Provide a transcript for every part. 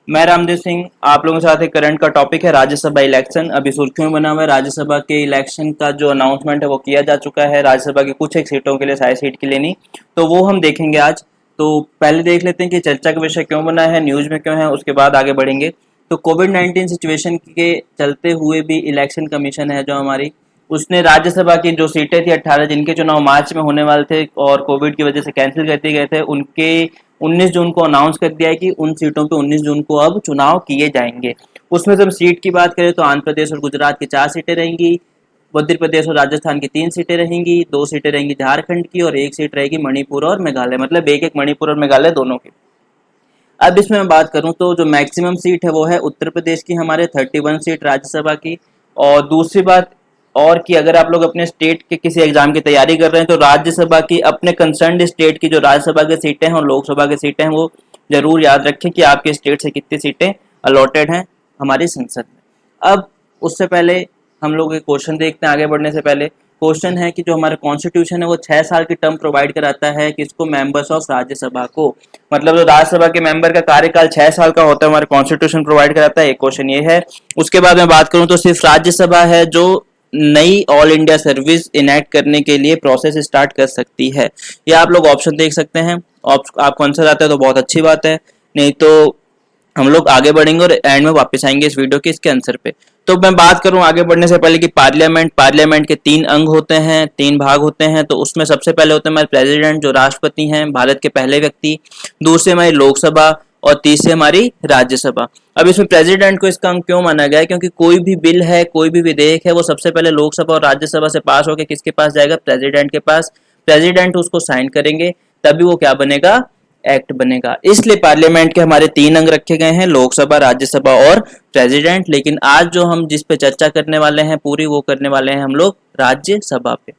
मैं रामदेव सिंह आप लोगों के साथ एक करंट का टॉपिक है राज्यसभा इलेक्शन। अभी सुर्खियों में बना हुआ है। राज्यसभा के इलेक्शन का जो अनाउंसमेंट है वो किया जा चुका है। राज्यसभा की कुछ एक सीटों के लिए, सारी सीट के लिए नहीं, तो वो हम देखेंगे आज। तो पहले देख लेते हैं कि चर्चा का विषय क्यों बना है, न्यूज में क्यों है, उसके बाद आगे बढ़ेंगे। तो कोविड-19 सिचुएशन के चलते हुए भी इलेक्शन कमीशन है जो हमारी, उसने राज्यसभा की जो सीटें थी 18, जिनके चुनाव मार्च में होने वाले थे और कोविड की वजह से कैंसिल कर दिए गए थे, उनके 19 जून को अनाउंस कर दिया है कि उन सीटों पे 19 जून को अब चुनाव किए जाएंगे। उसमें से हम सीट की बात करें तो आंध्र प्रदेश और गुजरात की 4 सीटें रहेंगी, मध्य प्रदेश और राजस्थान की 3 सीटें रहेंगी, 2 सीटें रहेंगी झारखंड की और 1 सीट रहेगी मणिपुर और मेघालय, मतलब एक एक मणिपुर और मेघालय दोनों की। अब इसमें मैं बात करूं तो जो मैक्सिमम सीट है वो है उत्तर प्रदेश की, हमारे 31 सीट राज्यसभा की। और दूसरी बात और कि अगर आप लोग अपने स्टेट के किसी एग्जाम की तैयारी कर रहे हैं तो राज्यसभा की अपने कंसर्न स्टेट की जो राज्यसभा की सीटें हैं और लोकसभा की सीटें हैं वो जरूर याद रखें कि आपके स्टेट से कितनी सीटें अलॉटेड हैं हमारी संसद में। अब उससे पहले हम लोग एक क्वेश्चन देखते हैं। आगे बढ़ने से पहले क्वेश्चन है कि जो हमारा कॉन्स्टिट्यूशन है वो 6 साल की टर्म प्रोवाइड कराता है किसको, मेंबर्स ऑफ राज्यसभा को। मतलब जो राज्यसभा के मेंबर का कार्यकाल 6 साल का होता है, हमारे कॉन्स्टिट्यूशन प्रोवाइड कराता है। एक क्वेश्चन ये है। उसके बाद मैं बात करूं तो सिर्फ राज्यसभा है जो नई ऑल इंडिया सर्विस इनैक्ट करने के लिए प्रोसेस स्टार्ट कर सकती है। ये आप लोग ऑप्शन देख सकते हैं। आपको आंसर आता है तो बहुत अच्छी बात है, नहीं तो हम लोग आगे बढ़ेंगे और एंड में वापस आएंगे इस वीडियो के इसके आंसर पे। तो मैं बात करूं आगे बढ़ने से पहले कि पार्लियामेंट के 3 अंग होते हैं, 3 भाग होते हैं। तो उसमें सबसे पहले होते हैं हमारे प्रेसिडेंट जो राष्ट्रपति हैं, भारत के पहले व्यक्ति। दूसरे हमारी लोकसभा और तीसरे हमारी राज्यसभा। अब इसमें प्रेसिडेंट को इसका अंग क्यों माना गया है, क्योंकि कोई भी बिल है, कोई भी विधेयक है, वो सबसे पहले लोकसभा और राज्यसभा से पास होकर किसके पास जाएगा, प्रेसिडेंट के पास। प्रेसिडेंट उसको साइन करेंगे तभी वो क्या बनेगा, एक्ट बनेगा। इसलिए पार्लियामेंट के हमारे 3 अंग रखे गए हैं, लोकसभा, राज्यसभा और प्रेसिडेंट। लेकिन आज जो हम जिस पे चर्चा करने वाले हैं पूरी, वो करने वाले हैं हम लोग राज्यसभा पे।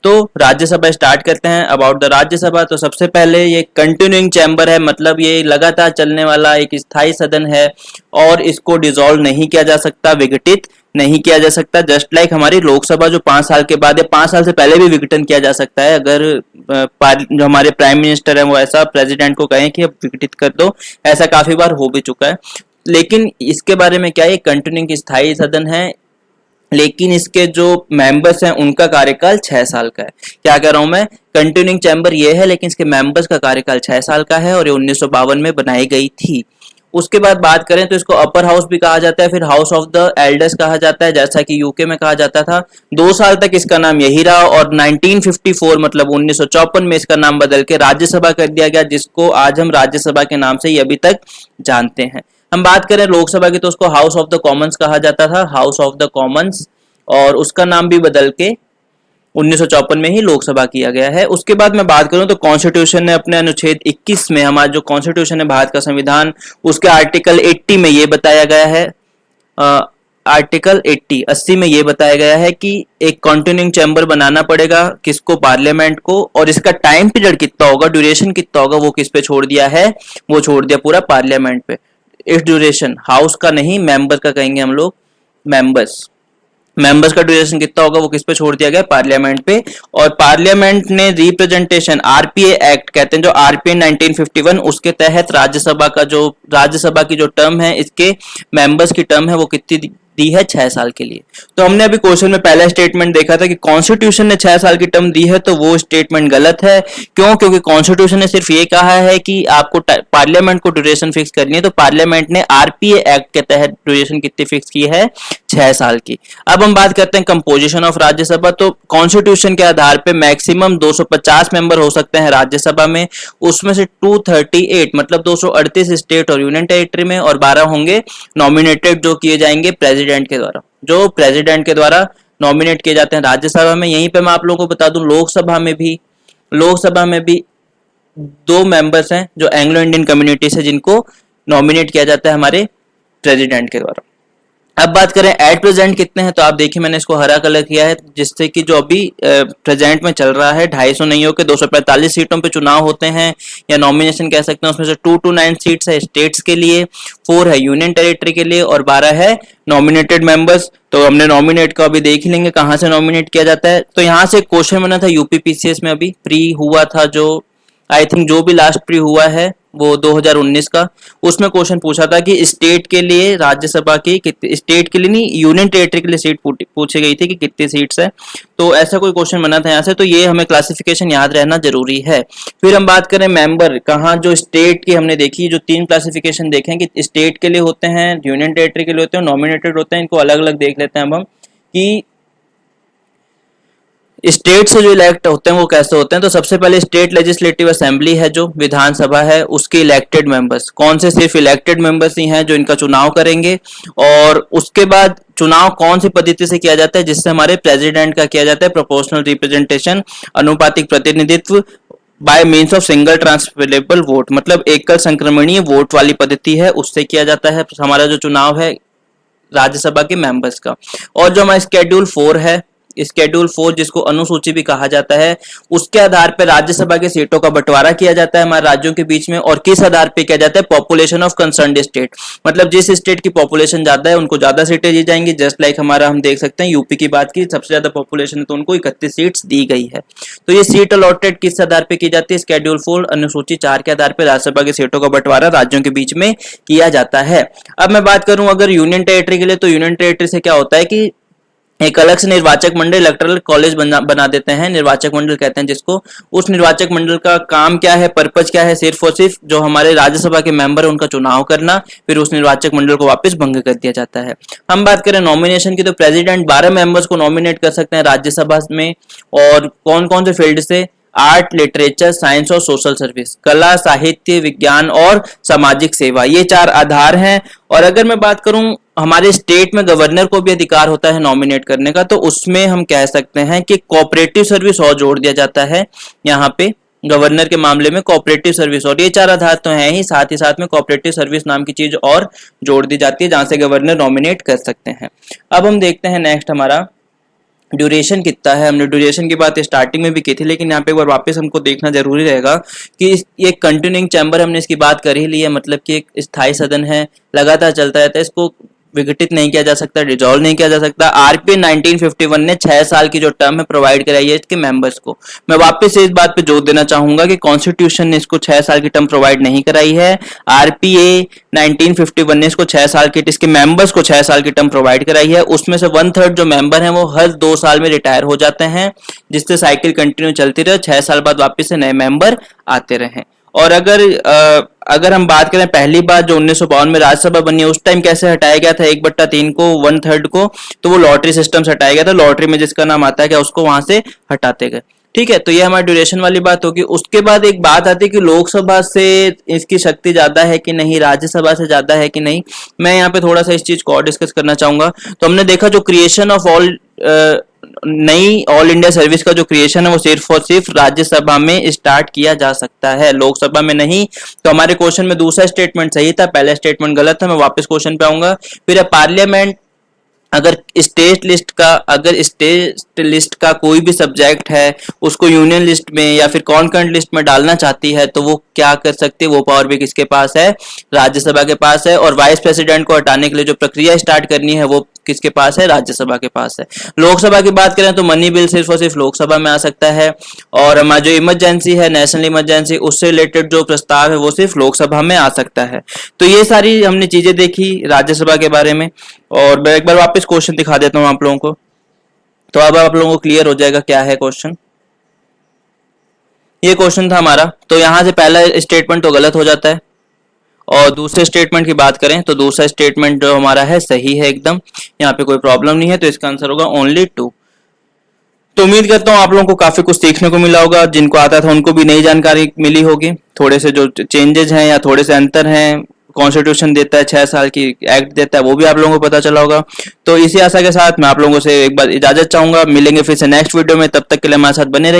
तो राज्यसभा स्टार्ट करते हैं। अबाउट द राज्यसभा, तो सबसे पहले ये कंटिन्यूइंग चैम्बर है, मतलब ये लगातार चलने वाला एक स्थायी सदन है और इसको डिसॉल्व नहीं किया जा सकता, विघटित नहीं किया जा सकता। जस्ट लाइक हमारी लोकसभा जो 5 साल के बाद या 5 साल से पहले भी विघटन किया जा सकता है, अगर जो हमारे प्राइम मिनिस्टर है वो ऐसा प्रेसिडेंट को कहें कि अब विघटित कर दो, ऐसा काफी बार हो भी चुका है। लेकिन इसके बारे में क्या है, कंटिन्यूइंग स्थायी सदन है, लेकिन इसके जो मेंबर्स हैं उनका कार्यकाल 6 साल का है। क्या कह रहा हूं मैं, कंटिन्यूइंग चैम्बर ये है लेकिन इसके मेंबर्स का कार्यकाल 6 साल का है और ये 1952 में बनाई गई थी। उसके बाद बात करें तो इसको अपर हाउस भी कहा जाता है, फिर हाउस ऑफ द एल्डर्स कहा जाता है, जैसा कि यूके में कहा जाता था। 2 साल तक इसका नाम यही रहा और 1954 मतलब 1954 में इसका नाम बदल के राज्यसभा कर दिया गया, जिसको आज हम राज्यसभा के नाम से ही अभी तक जानते हैं। हम बात करें लोकसभा की तो उसको हाउस ऑफ द कॉमन्स कहा जाता था, हाउस ऑफ द कॉमन्स, और उसका नाम भी बदल के 1954 में ही लोकसभा किया गया है। उसके बाद मैं बात करूं तो कॉन्स्टिट्यूशन ने अपने अनुच्छेद 21 में, हमारा जो कॉन्स्टिट्यूशन है भारत का संविधान, उसके आर्टिकल 80 में ये बताया गया है, आर्टिकल 80 में ये बताया गया है कि एक कंटिन्यूइंग चैम्बर बनाना पड़ेगा किसको, पार्लियामेंट को, और इसका टाइम पीरियड कितना होगा, ड्यूरेशन कितना होगा, वो किस पे छोड़ दिया है, वो छोड़ दिया पूरा पार्लियामेंट पे। इस ड्यूरेशन हाउस का नहीं, मेंबर का कहेंगे हम लोग, मेंबर्स का ड्यूरेशन कितना होगा वो किस पे छोड़ दिया गया, पार्लियामेंट पे। और पार्लियामेंट ने रिप्रेजेंटेशन, आरपीए एक्ट कहते हैं जो, आरपीए 1951, उसके तहत राज्यसभा की जो टर्म है, इसके मेंबर्स की टर्म है वो कितनी दी है, 6 साल के लिए। तो हमने अभी क्वेश्चन में पहला स्टेटमेंट देखा था कि कॉन्स्टिट्यूशन ने 6 साल की टर्म दी है, तो वो स्टेटमेंट गलत है। क्यों? क्योंकि कॉन्स्टिट्यूशन ने सिर्फ ये कहा है कि आपको पार्लियामेंट को ड्यूरेशन फिक्स करनी है, तो पार्लियामेंट ने आरपीए एक्ट के तहत ड्यूरेशन कितनी फिक्स की है, 6 साल की। अब हम बात करते हैं कंपोजिशन ऑफ राज्यसभा। तो कॉन्स्टिट्यूशन के आधार पे मैक्सिमम 250 मेंबर हो सकते हैं राज्यसभा में, उसमें से 238 मतलब 238 स्टेट और यूनियन टेरिटरी में, और 12 होंगे नॉमिनेटेड जो किए जाएंगे प्रेसिडेंट के द्वारा, जो प्रेसिडेंट के द्वारा नॉमिनेट किए जाते हैं राज्यसभा में। यहीं पे मैं आप लोगों को बता दूं लोकसभा में भी 2 मेंबर्स हैं जो एंग्लो इंडियन कम्युनिटी से, जिनको नॉमिनेट किया जाता है हमारे प्रेसिडेंट के द्वारा। अब बात करें एट प्रेजेंट कितने हैं, तो आप देखिए मैंने इसको हरा कलर किया है, जिससे कि जो अभी प्रेजेंट में चल रहा है 250 नहीं होकर 245 सीटों पे चुनाव होते हैं या नॉमिनेशन कह सकते हैं। उसमें से 2 to 9 सीट्स है स्टेट्स के लिए, 4 है यूनियन टेरिटरी के लिए और 12 है नॉमिनेटेड मेंबर्स। तो हमने नॉमिनेट को अभी देख लेंगे कहां से नॉमिनेट किया जाता है। तो यहाँ से क्वेश्चन बना था यूपीपीसीएस में, अभी प्री हुआ था जो आई थिंक जो भी लास्ट प्री हुआ है वो 2019 का, उसमें क्वेश्चन पूछा था कि स्टेट के लिए राज्यसभा की कितनी, स्टेट के लिए नहीं, यूनियन टेरिटरी के लिए सीट पूछी गई थी कि कितनी सीट्स है। तो ऐसा कोई क्वेश्चन बना था यहाँ से, तो ये हमें क्लासिफिकेशन याद रहना जरूरी है। फिर हम बात करें मेंबर, कहाँ जो स्टेट की हमने देखी, जो 3 क्लासिफिकेशन देखें कि स्टेट के लिए होते हैं, यूनियन टेरिटरी के लिए होते हैं, नॉमिनेटेड होते हैं, इनको अलग अलग देख लेते हैं अब हम कि स्टेट से जो इलेक्ट होते हैं वो कैसे होते हैं। तो सबसे पहले स्टेट लेजिस्लेटिव असेंबली है, जो विधानसभा है, उसके इलेक्टेड मेंबर्स कौन से, सिर्फ इलेक्टेड मेंबर्स ही हैं जो इनका चुनाव करेंगे। और उसके बाद चुनाव कौन सी पद्धति से किया जाता है, जिससे हमारे प्रेसिडेंट का किया जाता है प्रोपोर्शनल रिप्रेजेंटेशन, अनुपातिक प्रतिनिधित्व, bye means of single transferable vote, मतलब एकल संक्रमणीय वोट वाली पद्धति है, उससे किया जाता है हमारा जो चुनाव है राज्यसभा के मेंबर्स का। और जो हमारा स्केड्यूल 4 है, स्केड्यूल 4 जिसको अनुसूची भी कहा जाता है, उसके आधार पर राज्यसभा की सीटों का बंटवारा किया जाता है हमारे राज्यों के बीच में। और किस आधार पर किया जाता है, पॉपुलेशन ऑफ कंसर्न्ड स्टेट, मतलब जिस स्टेट की पॉपुलेशन ज्यादा है उनको ज्यादा सीटें दी जाएंगी। जस्ट लाइक हमारा हम देख सकते हैं यूपी की बात की, सबसे ज्यादा पॉपुलेशन है तो उनको 31 सीट्स दी गई है। तो ये सीट अलॉटेड किस आधार पर की जाती है, स्केड्यूल 4 अनुसूची 4 के आधार पर राज्यसभा की सीटों का बंटवारा राज्यों के बीच में किया जाता है। अब मैं बात करूं अगर यूनियन टेरिटरी के लिए, तो यूनियन टेरिटरी से क्या होता है कि एक अलग से निर्वाचक मंडल, इलेक्टोरल कॉलेज बना देते हैं, निर्वाचक मंडल कहते हैं जिसको। उस निर्वाचक मंडल का काम क्या है, पर्पज क्या है, सिर्फ और सिर्फ जो हमारे राज्यसभा के मेंबर है उनका चुनाव करना, फिर उस निर्वाचक मंडल को वापस भंग कर दिया जाता है। हम बात करें नॉमिनेशन की, तो प्रेसिडेंट 12 मेंबर्स को नॉमिनेट कर सकते हैं राज्यसभा में। और कौन कौन से फील्ड से, आर्ट, लिटरेचर, साइंस और सोशल सर्विस, कला, साहित्य, विज्ञान और सामाजिक सेवा, ये 4 आधार हैं। और अगर मैं बात करूं हमारे स्टेट में गवर्नर को भी अधिकार होता है नॉमिनेट करने का, तो उसमें हम कह सकते हैं कि कोऑपरेटिव सर्विस और जोड़ दिया जाता है यहाँ पे गवर्नर के मामले में, कोऑपरेटिव सर्विस। और ये 4 आधार तो हैं ही साथ में कोऑपरेटिव सर्विस नाम की चीज और जोड़ दी जाती है जहां से गवर्नर नॉमिनेट कर सकते हैं। अब हम देखते हैं नेक्स्ट हमारा ड्यूरेशन कितना है। हमने ड्यूरेशन की बात स्टार्टिंग में भी की थी, लेकिन यहाँ पे एक बार वापस हमको देखना जरूरी रहेगा कि ये कंटिन्यूइंग चैम्बर, हमने इसकी बात कर ही ली है, मतलब कि एक स्थायी सदन है, लगातार चलता रहता है, इसको विघटित नहीं किया जा सकता, डिजॉल्व नहीं किया जा सकता। आरपी 1951 ने 6 साल की जो टर्म है प्रोवाइड कराई है इसके मेंबर्स को। मैं वापस से इस बात पे जोर देना चाहूंगा कि कॉन्स्टिट्यूशन ने इसको 6 साल की टर्म प्रोवाइड नहीं कराई है, आरपीए 1951 ने इसको 6 साल की, इसके मेंबर्स को 6 साल की टर्म प्रोवाइड कराई है। उसमें से 1/3 जो मेंबर हैं वो हर 2 साल में रिटायर हो जाते हैं, जिससे साइकिल कंटिन्यू चलती रहे, 6 साल बाद वापस से नए मेंबर आते रहे। और अगर हम बात करें पहली बार जो 1952 में राज्यसभा बनी है, उस टाइम कैसे हटाया गया था 1/3 को, 1/3 को, तो वो लॉटरी सिस्टम से हटाया गया था। लॉटरी में जिसका नाम आता है क्या, उसको वहां से हटाते गए। ठीक है, तो ये हमारी ड्यूरेशन वाली बात होगी। उसके बाद एक बात आती है कि लोकसभा से इसकी शक्ति ज्यादा है कि नहीं, राज्यसभा से ज्यादा है कि नहीं। मैं यहाँ पे थोड़ा सा इस चीज को और डिस्कस करना चाहूंगा। तो हमने देखा जो क्रिएशन ऑफ नई ऑल इंडिया सर्विस का जो क्रिएशन है वो सिर्फ और सिर्फ राज्यसभा में स्टार्ट किया जा सकता है, लोकसभा में नहीं। तो हमारे क्वेश्चन में दूसरा स्टेटमेंट सही था, पहला स्टेटमेंट गलत था। मैं वापस क्वेश्चन पे आऊंगा। फिर पार्लियामेंट अगर स्टेट लिस्ट का कोई भी सब्जेक्ट है उसको यूनियन लिस्ट में या फिर कॉन्करेंट लिस्ट में डालना चाहती है, तो वो क्या कर सकती है, वो पावर भी किसके पास है, राज्यसभा के पास है। और वाइस प्रेसिडेंट को हटाने के लिए जो प्रक्रिया स्टार्ट करनी है वो किसके पास है, राज्यसभा के पास है। लोकसभा की बात करें तो मनी बिल सिर्फ और सिर्फ लोकसभा में आ सकता है। और हमारा जो इमरजेंसी है, नेशनल इमरजेंसी, उससे रिलेटेड जो प्रस्ताव है वो सिर्फ लोकसभा में आ सकता है। तो ये सारी हमने चीजें देखी राज्यसभा के बारे में। और मैं एक बार वापस क्वेश्चन दिखा देता हूं आप लोगों को, तो अब आप लोगों को क्लियर हो जाएगा क्या है क्वेश्चन। ये क्वेश्चन था हमारा। तो यहां से पहला स्टेटमेंट तो गलत हो जाता है, और दूसरे स्टेटमेंट की बात करें तो दूसरा स्टेटमेंट जो हमारा है सही है एकदम, यहाँ पे कोई प्रॉब्लम नहीं है। तो इसका आंसर होगा ओनली 2। तो उम्मीद करता हूँ आप लोगों को काफी कुछ सीखने को मिला होगा, जिनको आता था उनको भी नई जानकारी मिली होगी। थोड़े से जो चेंजेस हैं या थोड़े से अंतर हैं, कॉन्स्टिट्यूशन देता है 6 साल की, एक्ट देता है, वो भी आप लोगों को पता चला होगा। तो इसी आशा के साथ मैं आप लोगों से एक बार इजाजत चाहूंगा। मिलेंगे फिर से नेक्स्ट वीडियो में, तब तक के लिए हमारे साथ बने रहिए।